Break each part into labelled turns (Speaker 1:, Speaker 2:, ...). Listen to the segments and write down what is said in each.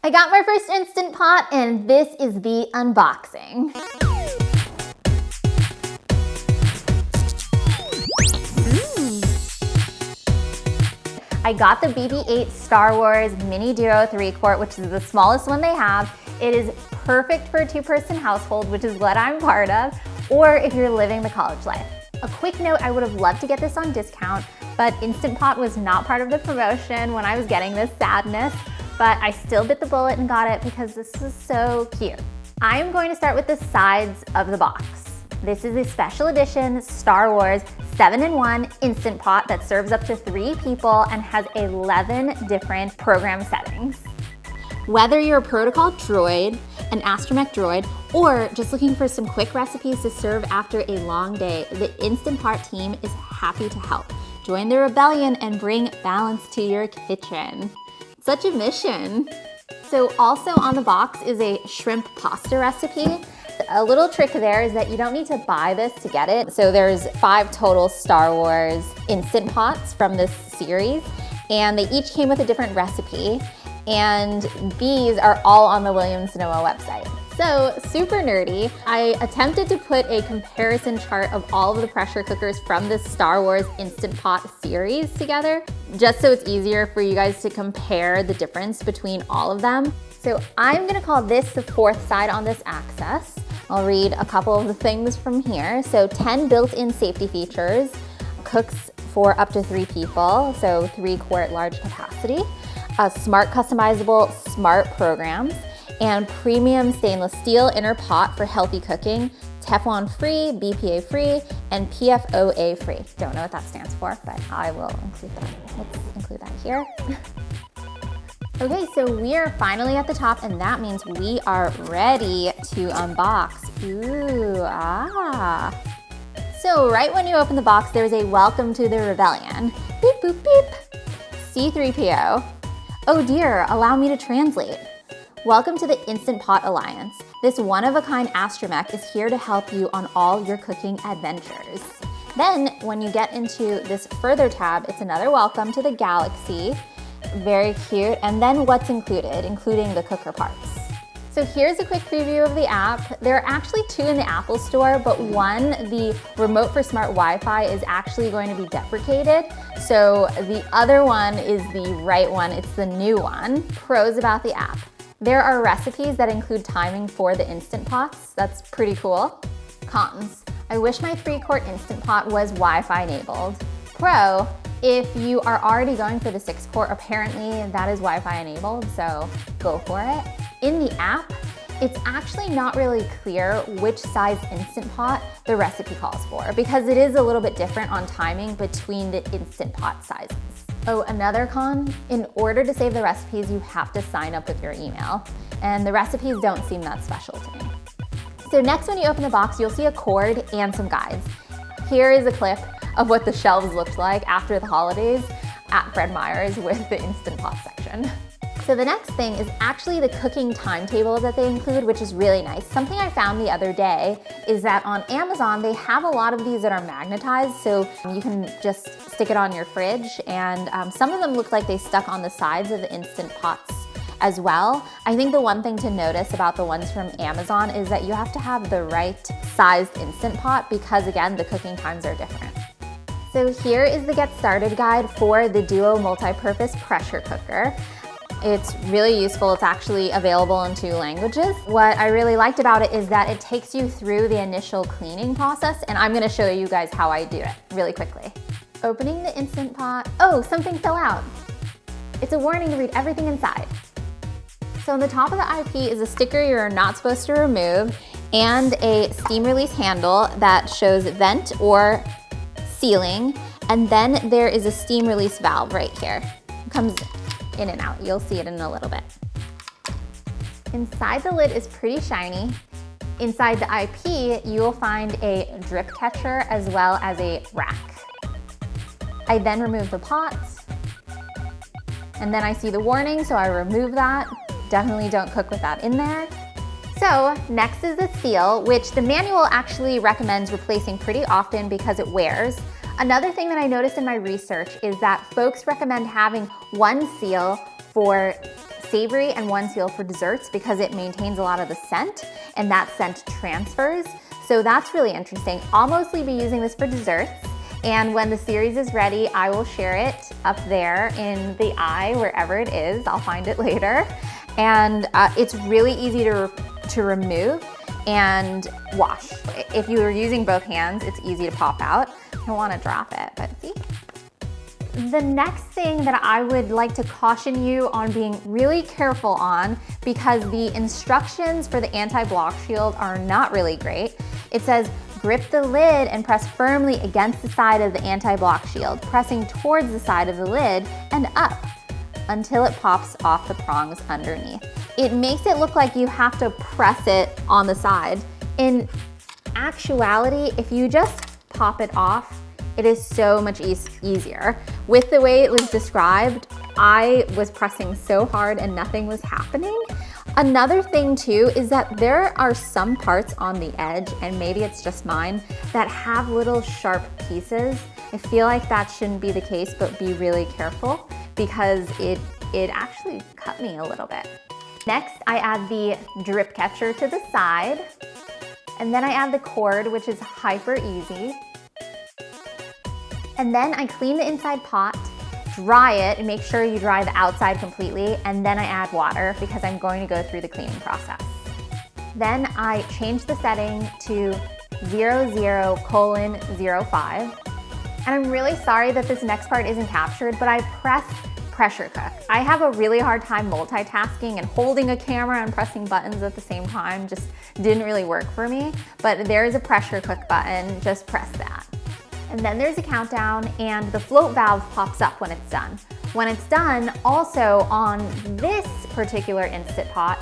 Speaker 1: I got my first Instant Pot, and this is the unboxing. I got the BB-8 Star Wars Mini Duo 3-quart, which is the smallest one they have. It is perfect for a 2-person household, which is what I'm part of, or if you're living the college life. A quick note, I would have loved to get this on discount, but Instant Pot was not part of the promotion when I was getting this sadness, but I still bit the bullet and got it because this is so cute. I am going to start with the sides of the box. This is a special edition Star Wars 7-in-1 Instant Pot that serves up to 3 people and has 11 different program settings. Whether you're a protocol droid, an astromech droid, or just looking for some quick recipes to serve after a long day, the Instant Pot team is happy to help. Join the rebellion and bring balance to your kitchen. Such a mission. So also on the box is a shrimp pasta recipe. A little trick there is that you don't need to buy this to get it. So there's 5 total Star Wars Instant Pots from this series, and they each came with a different recipe, and these are all on the Williams-Sonoma website. So super nerdy. I attempted to put a comparison chart of all of the pressure cookers from this Star Wars Instant Pot series together, just so it's easier for you guys to compare the difference between all of them. So I'm gonna call this the 4th side on this axis. I'll read a couple of the things from here. So 10 built-in safety features, cooks for up to 3 people, so 3-quart large capacity, smart customizable smart programs, and premium stainless steel inner pot for healthy cooking, Teflon free, BPA free, and PFOA free. Don't know what that stands for, but I will include that. Let's include that here. Okay, so we are finally at the top, and that means we are ready to unbox. Ooh, ah. So right when you open the box, there's a welcome to the rebellion. Beep, boop, beep. C-3PO. Oh dear, allow me to translate. Welcome to the Instant Pot Alliance. This one-of-a-kind astromech is here to help you on all your cooking adventures. Then, when you get into this further tab, it's another welcome to the galaxy. Very cute. And then what's included, including the cooker parts. So here's a quick preview of the app. There are actually 2 in the Apple Store, but one, the remote for smart Wi-Fi, is actually going to be deprecated. So the other one is the right one. It's the new one. Pros about the app. There are recipes that include timing for the Instant Pots. That's pretty cool. Cons. I wish my 3-quart Instant Pot was Wi-Fi enabled. Pro, if you are already going for the 6-quart, apparently that is Wi-Fi enabled, so go for it. In the app, it's actually not really clear which size Instant Pot the recipe calls for, because it is a little bit different on timing between the Instant Pot sizes. Oh, another con, in order to save the recipes, you have to sign up with your email, and the recipes don't seem that special to me. So next, when you open the box, you'll see a cord and some guides. Here is a clip of what the shelves looked like after the holidays at Fred Meyer's with the Instant Pot section. So the next thing is actually the cooking timetable that they include, which is really nice. Something I found the other day is that on Amazon, they have a lot of these that are magnetized, so you can just stick it on your fridge, and some of them look like they stuck on the sides of the Instant Pots as well. I think the one thing to notice about the ones from Amazon is that you have to have the right sized Instant Pot because, again, the cooking times are different. So here is the Get Started guide for the Duo Multi-Purpose Pressure Cooker. It's really useful. It's actually available in 2 languages. What I really liked about it is that it takes you through the initial cleaning process, and I'm gonna show you guys how I do it really quickly. Opening the Instant Pot. Oh, something fell out. It's a warning to read everything inside. So on the top of the IP is a sticker you're not supposed to remove, and a steam release handle that shows vent or sealing, and then there is a steam release valve right here. It comes in and out. You'll see it in a little bit. Inside the lid is pretty shiny. Inside the IP, you will find a drip catcher as well as a rack. I then remove the pots, and then I see the warning, so I remove that. Definitely don't cook with that in there. So next is the seal, which the manual actually recommends replacing pretty often because it wears. Another thing that I noticed in my research is that folks recommend having one seal for savory and one sealed for desserts because it maintains a lot of the scent and that scent transfers. So that's really interesting. I'll mostly be using this for desserts. And when the series is ready, I will share it up there in the eye, wherever it is. I'll find it later. And it's really easy to remove and wash. If you are using both hands, it's easy to pop out. I don't want to drop it, but see? The next thing that I would like to caution you on being really careful on, because the instructions for the anti-block shield are not really great. It says, grip the lid and press firmly against the side of the anti-block shield, pressing towards the side of the lid and up until it pops off the prongs underneath. It makes it look like you have to press it on the side. In actuality, if you just pop it off, it is so much easier. With the way it was described, I was pressing so hard and nothing was happening. Another thing too is that there are some parts on the edge, and maybe it's just mine, that have little sharp pieces. I feel like that shouldn't be the case, but be really careful because it actually cut me a little bit. Next, I add the drip catcher to the side, and then I add the cord, which is hyper easy. And then I clean the inside pot, dry it, and make sure you dry the outside completely, and then I add water because I'm going to go through the cleaning process. Then I change the setting to 00:05. And I'm really sorry that this next part isn't captured, but I press pressure cook. I have a really hard time multitasking, and holding a camera and pressing buttons at the same time just didn't really work for me. But there's a pressure cook button, just press that. And then there's a countdown, and the float valve pops up when it's done. When it's done, also on this particular Instant Pot,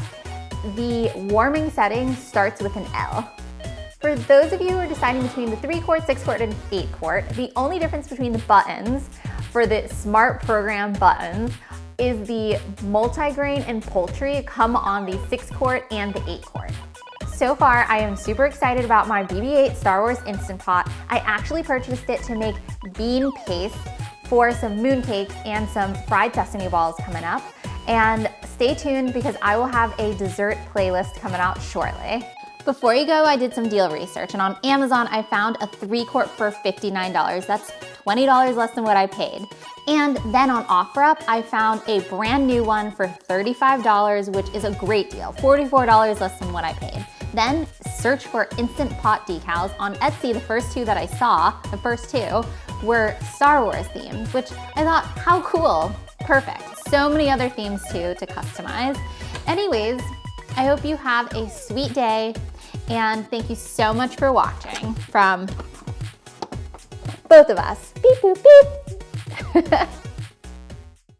Speaker 1: the warming setting starts with an L. For those of you who are deciding between the 3-quart, 6-quart, and 8-quart, the only difference between the buttons for the Smart Program buttons is the multigrain and poultry come on the 6-quart and the 8-quart. So far, I am super excited about my BB-8 Star Wars Instant Pot. I actually purchased it to make bean paste for some mooncakes and some fried sesame balls coming up. And stay tuned because I will have a dessert playlist coming out shortly. Before you go, I did some deal research, and on Amazon, I found a 3-quart for $59. That's $20 less than what I paid. And then on OfferUp, I found a brand new one for $35, which is a great deal, $44 less than what I paid. Then search for Instant Pot decals. On Etsy, the first two that I saw, the first two, were Star Wars themed, which I thought, how cool, perfect. So many other themes too to customize. Anyways, I hope you have a sweet day, and thank you so much for watching from both of us. Beep, boop, beep.